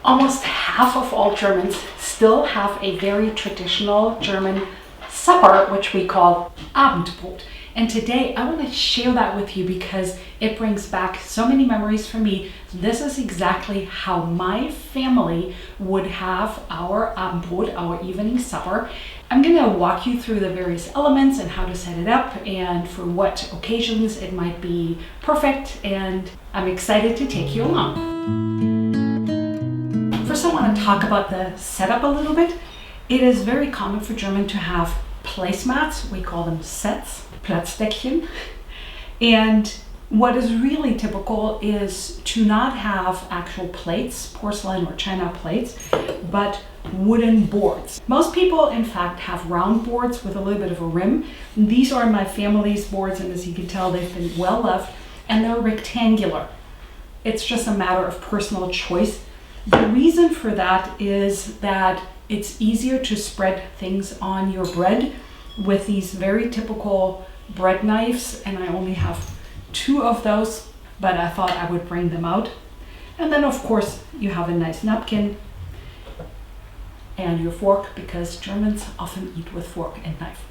Almost half of all Germans still have a very traditional German supper, which we call Abendbrot. And today I want to share that with you because it brings back so many memories for me. This is exactly how my family would have our Abendbrot, our evening supper. I'm going to walk you through the various elements and how to set it up and for what occasions it might be perfect, and I'm excited to take you along. First, I want to talk about the setup a little bit. It is very common for German to have placemats. We call them sets, Platzdeckchen. And what is really typical is to not have actual plates, porcelain or china plates, but wooden boards. Most people, in fact, have round boards with a little bit of a rim. These are my family's boards, and as you can tell, they've been well loved, and they're rectangular. It's just a matter of personal choice. The reason for that is that it's easier to spread things on your bread with these very typical bread knives, and I only have 2 of those, but I thought I would bring them out. And then of course you have a nice napkin and your fork, because Germans often eat with fork and knife.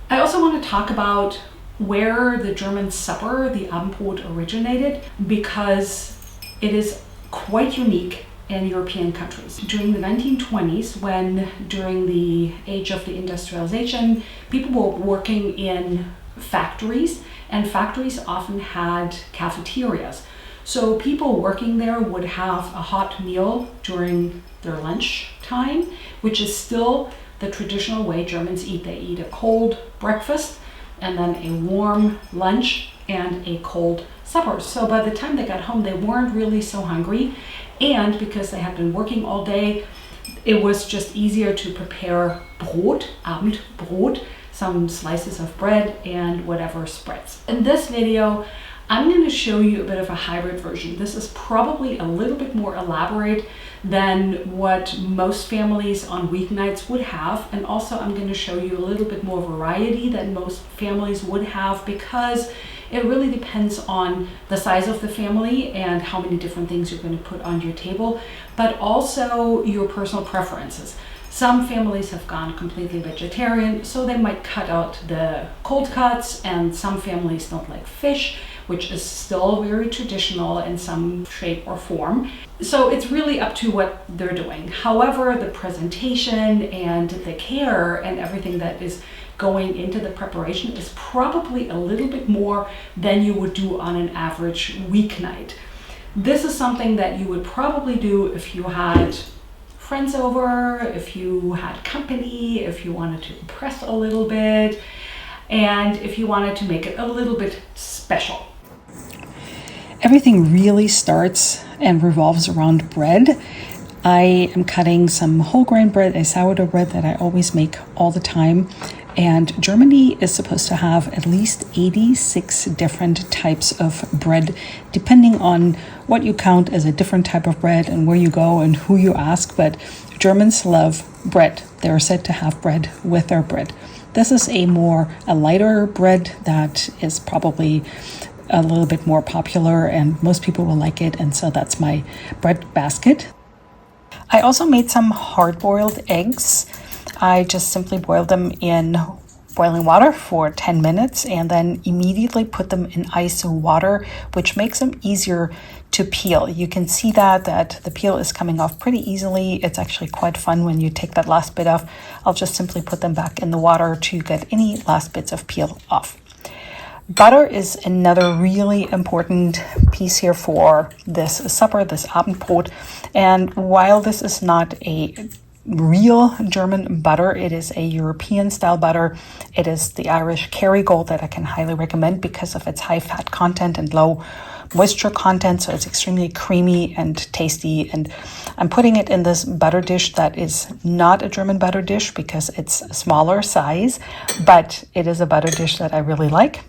I also want to talk about where the German supper, the Abendbrot, originated, because it is quite unique in European countries. During the 1920s, when during the age of the industrialization, people were working in factories, and factories often had cafeterias. So people working there would have a hot meal during their lunch time, which is still the traditional way Germans eat. They eat a cold breakfast and then a warm lunch and a cold supper. So by the time they got home, they weren't really so hungry. And because they had been working all day, it was just easier to prepare Brot, Abendbrot, some slices of bread and whatever spreads. In this video, I'm going to show you a bit of a hybrid version. This is probably a little bit more elaborate than what most families on weeknights would have. And also I'm going to show you a little bit more variety than most families would have, because it really depends on the size of the family and how many different things you're going to put on your table, but also your personal preferences. Some families have gone completely vegetarian, so they might cut out the cold cuts, and some families don't like fish, which is still very traditional in some shape or form. So it's really up to what they're doing. However, the presentation and the care and everything that is going into the preparation is probably a little bit more than you would do on an average weeknight. This is something that you would probably do if you had friends over, if you had company, if you wanted to impress a little bit, and if you wanted to make it a little bit special. Everything really starts and revolves around bread. I am cutting some whole grain bread, a sourdough bread that I always make all the time. And Germany is supposed to have at least 86 different types of bread, depending on what you count as a different type of bread and where you go and who you ask. But Germans love bread. They're said to have bread with their bread. This is a lighter bread that is probably a little bit more popular, and most people will like it. And so that's my bread basket. I also made some hard-boiled eggs. I just simply boiled them in boiling water for 10 minutes and then immediately put them in ice water, which makes them easier to peel. You can see that the peel is coming off pretty easily. It's actually quite fun when you take that last bit off. I'll just simply put them back in the water to get any last bits of peel off. Butter is another really important piece here for this supper, this Abendbrot. And while this is not a real German butter, it is a European style butter. It is the Irish Kerrygold that I can highly recommend because of its high fat content and low moisture content. So it's extremely creamy and tasty. And I'm putting it in this butter dish that is not a German butter dish because it's a smaller size, but it is a butter dish that I really like.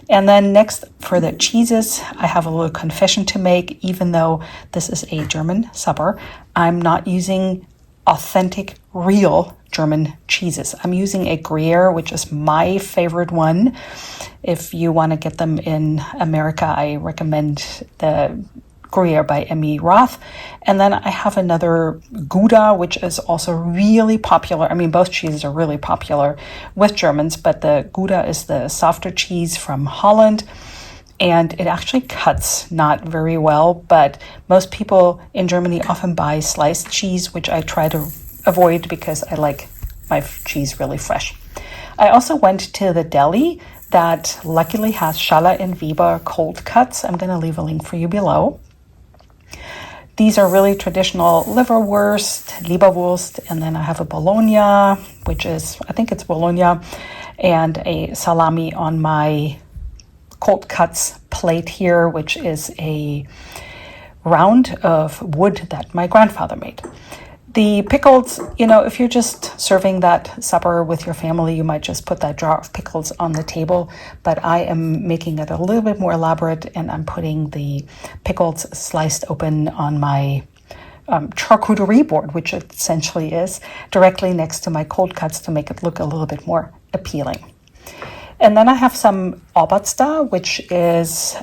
And then next, for the cheeses, I have a little confession to make. Even though this is a German supper, I'm not using authentic, real German cheeses. I'm using a Gruyere, which is my favorite one. If you want to get them in America, I recommend the Gruyere by Emmy Roth. And then I have another Gouda, which is also really popular. I mean, both cheeses are really popular with Germans, but the Gouda is the softer cheese from Holland. And it actually cuts not very well, but most people in Germany often buy sliced cheese, which I try to avoid because I like my cheese really fresh. I also went to the deli that luckily has Schaller and Weber cold cuts. I'm going to leave a link for you below. These are really traditional liverwurst, Leberwurst, and then I have a bologna, which is, I think it's bologna, and a salami on my cold cuts plate here, which is a round of wood that my grandfather made. The pickles, if you're just serving that supper with your family, you might just put that jar of pickles on the table, but I am making it a little bit more elaborate, and I'm putting the pickles sliced open on my charcuterie board, which it essentially is, directly next to my cold cuts to make it look a little bit more appealing. And then I have some Oberster, which is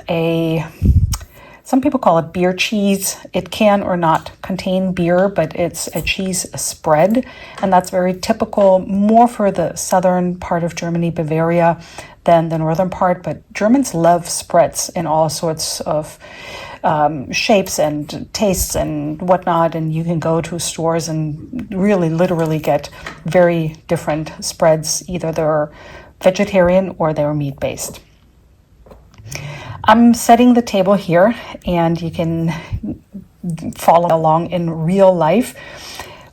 some people call it beer cheese. It can or not contain beer, but it's a cheese spread. And that's very typical, more for the southern part of Germany, Bavaria, than the northern part. But Germans love spreads in all sorts of shapes and tastes and whatnot. And you can go to stores and really literally get very different spreads. Either they're vegetarian or they're meat-based. I'm setting the table here, and you can follow along in real life.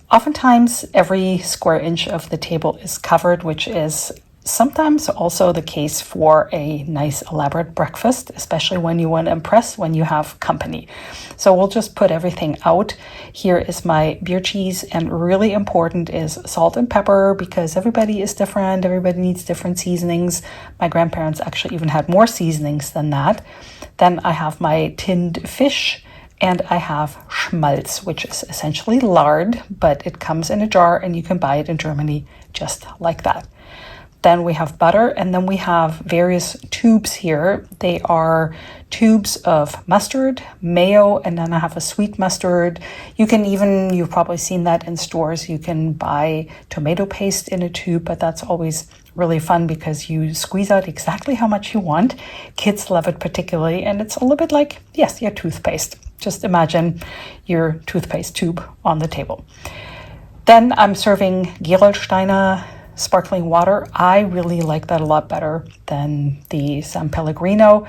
Oftentimes, every square inch of the table is covered, which is sometimes also the case for a nice elaborate breakfast, especially when you want to impress when you have company. So we'll just put everything out. Here is my beer cheese, and really important is salt and pepper, because everybody is different. Everybody needs different seasonings. My grandparents actually even had more seasonings than that. Then I have my tinned fish, and I have Schmaltz, which is essentially lard, but it comes in a jar and you can buy it in Germany just like that. Then we have butter, and then we have various tubes here. They are tubes of mustard, mayo, and then I have a sweet mustard. You've probably seen that in stores. You can buy tomato paste in a tube, but that's always really fun because you squeeze out exactly how much you want. Kids love it particularly, and it's a little bit like, yes, your toothpaste. Just imagine your toothpaste tube on the table. Then I'm serving Gerolsteiner sparkling water. I really like that a lot better than the San Pellegrino.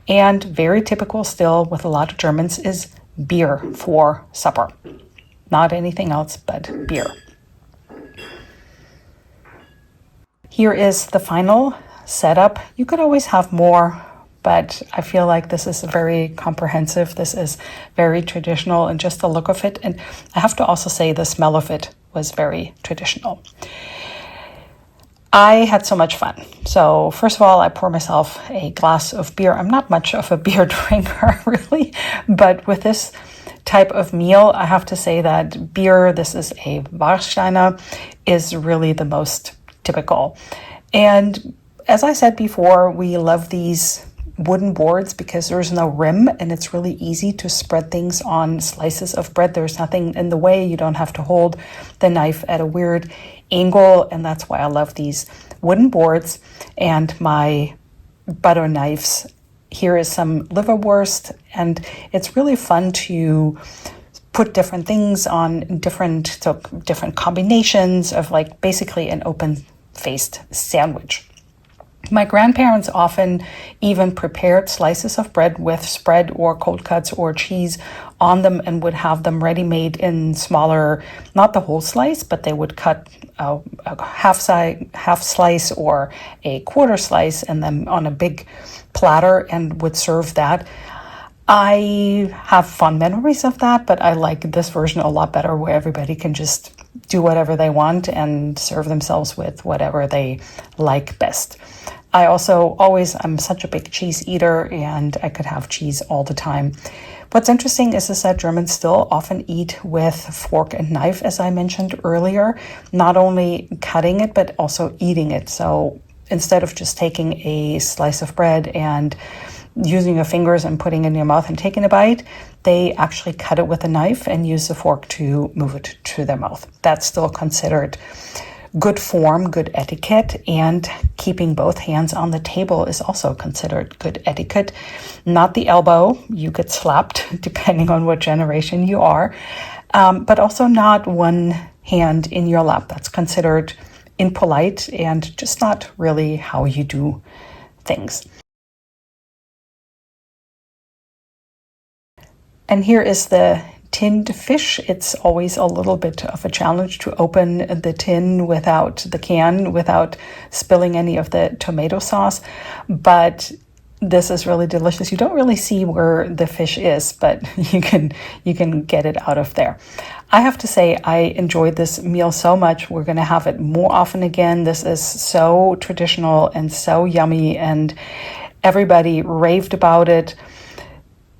And very typical still with a lot of Germans is beer for supper. Not anything else but beer. Here is the final setup. You could always have more, but I feel like this is very comprehensive. This is very traditional, and just the look of it. And I have to also say the smell of it was very traditional. I had so much fun. So first of all, I pour myself a glass of beer. I'm not much of a beer drinker, really, but with this type of meal, I have to say that beer, this is a Warsteiner, is really the most typical. And as I said before, we love these wooden boards because there's no rim, and it's really easy to spread things on slices of bread. There's nothing in the way. You don't have to hold the knife at a weird angle, and that's why I love these wooden boards. And my butter knives, here is some liverwurst, and it's really fun to put different things on different combinations of, like, basically an open-faced sandwich. My grandparents often even prepared slices of bread with spread or cold cuts or cheese on them and would have them ready-made in smaller, not the whole slice, but they would cut a half slice or a quarter slice and then on a big platter and would serve that. I have fond memories of that, but I like this version a lot better, where everybody can just do whatever they want and serve themselves with whatever they like best. I also I'm such a big cheese eater, and I could have cheese all the time. What's interesting is that Germans still often eat with fork and knife, as I mentioned earlier, not only cutting it, but also eating it. So instead of just taking a slice of bread and using your fingers and putting it in your mouth and taking a bite, they actually cut it with a knife and use a fork to move it to their mouth. That's still considered good form, good etiquette, and keeping both hands on the table is also considered good etiquette. Not the elbow, you get slapped depending on what generation you are, but also not one hand in your lap. That's considered impolite and just not really how you do things. And here is the tinned fish. It's always a little bit of a challenge to open the tin without the can, without spilling any of the tomato sauce. But this is really delicious. You don't really see where the fish is, but you can get it out of there. I have to say, I enjoyed this meal so much. We're going to have it more often again. This is so traditional and so yummy, and everybody raved about it.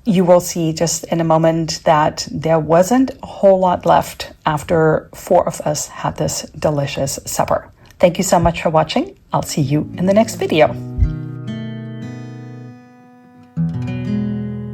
You will see just in a moment that there wasn't a whole lot left after 4 of us had this delicious supper. Thank you so much for watching. I'll see you in the next video.